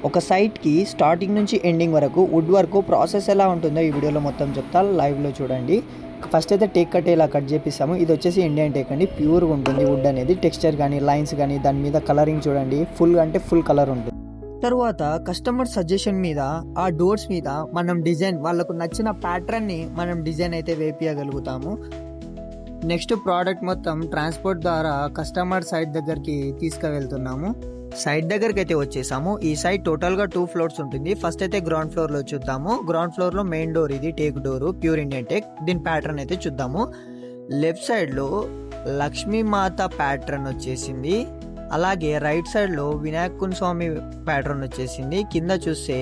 ఒక సైట్కి స్టార్టింగ్ నుంచి ఎండింగ్ వరకు వుడ్ వర్క్ ప్రాసెస్ ఎలా ఉంటుందో ఈ వీడియోలో మొత్తం చెప్తా, లైవ్లో చూడండి. ఫస్ట్ అయితే టేక్ కట్ ఇలా కట్ చేపిస్తాము. ఇది వచ్చేసి ఇండియన్ టేక్ అండి, ప్యూర్గా ఉంటుంది వుడ్ అనేది. టెక్స్చర్ కానీ లైన్స్ కానీ దాని మీద కలరింగ్ చూడండి, ఫుల్ అంటే ఫుల్ కలర్ ఉంటుంది. తర్వాత కస్టమర్ సజెషన్ మీద ఆ డోర్స్ మీద మనం డిజైన్, వాళ్ళకు నచ్చిన ప్యాటర్న్ని మనం డిజైన్ అయితే వేపియగలుగుతాము. నెక్స్ట్ ప్రోడక్ట్ మొత్తం ట్రాన్స్పోర్ట్ ద్వారా కస్టమర్ సైట్ దగ్గరికి తీసుకువెళ్తున్నాము. సైట్ దగ్గరికి అయితే వచ్చేసాము. ఈ సైట్ టోటల్గా 2 ఫ్లోర్స్ ఉంటుంది. ఫస్ట్ అయితే గ్రౌండ్ ఫ్లోర్లో చూద్దాము. గ్రౌండ్ ఫ్లోర్లో మెయిన్ డోర్, ఇది take door, pure Indian teak. దీని ప్యాటర్న్ అయితే చూద్దాము. లెఫ్ట్ సైడ్లో లక్ష్మీమాత ప్యాటర్న్ వచ్చేసింది. అలాగే రైట్ సైడ్లో వినాయకుని స్వామి ప్యాటర్న్ వచ్చేసింది. కింద చూస్తే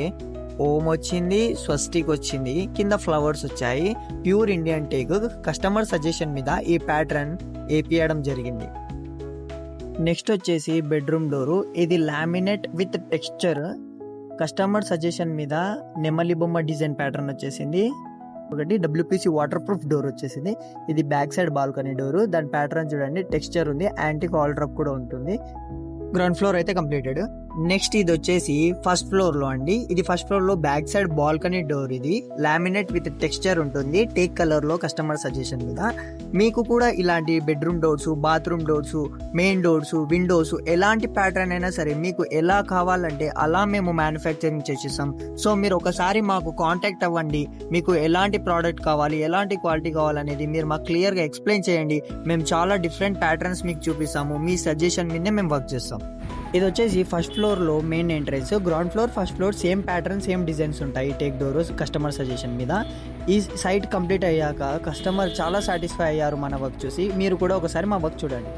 ఓం వచ్చింది, స్వస్తిక్ వచ్చింది, కింద ఫ్లవర్స్ వచ్చాయి. Pure Indian teak customer suggestion మీద ఈ ప్యాటర్న్ వేపియడం జరిగింది. నెక్స్ట్ వచ్చేసి బెడ్రూమ్ డోరు, ఇది laminate with texture. Customer suggestion మీద నెమలి బొమ్మ డిజైన్ ప్యాటర్న్ వచ్చేసింది. ఒకటి డబ్ల్యూపీసీ వాటర్ ప్రూఫ్ డోర్ వచ్చేసింది. ఇది బ్యాక్ సైడ్ బాల్కనీ డోరు. దాని ప్యాటర్న్ చూడండి, టెక్స్చర్ ఉంది, యాంటీ కాల్ డ్రాప్ కూడా ఉంటుంది. గ్రౌండ్ ఫ్లోర్ అయితే కంప్లీటెడ్. నెక్స్ట్ ఇది వచ్చేసి ఫస్ట్ ఫ్లోర్ లో అండి. ఇది ఫస్ట్ ఫ్లోర్ లో బ్యాక్ సైడ్ బాల్కనీ డోర్. ఇది లామినేట్ విత్ టెక్స్చర్ ఉంటుంది, టేక్ కలర్ లో కస్టమర్ సజెషన్ మీద. మీకు కూడా ఇలాంటి bedroom doors, bathroom doors, main doors, Windows, ఎలాంటి ప్యాటర్న్ అయినా సరే మీకు ఎలా కావాలంటే అలా మేము మ్యానుఫ్యాక్చరింగ్ చేసేస్తాం. సో మీరు ఒకసారి మాకు కాంటాక్ట్ అవ్వండి. మీకు ఎలాంటి ప్రోడక్ట్ కావాలి, ఎలాంటి క్వాలిటీ కావాలనేది మీరు మాకు క్లియర్గా ఎక్స్ప్లెయిన్ చేయండి. మేము చాలా డిఫరెంట్ ప్యాటర్న్స్ మీకు చూపిస్తాము. మీ సజెషన్ మీదే మేము వర్క్ చేస్తాం. ఇది వచ్చేసి ఫస్ట్ ఫ్లోర్లో main entrance. Ground floor, first floor same pattern, same designs ఉంటాయి టేక్ డోర్ కస్టమర్ సజెషన్ మీద. ఈ సైట్ కంప్లీట్ అయ్యాక కస్టమర్ చాలా సాటిస్ఫై అయ్యారు మన వర్క్ చూసి. మీరు కూడా ఒకసారి మా వర్క్ చూడండి.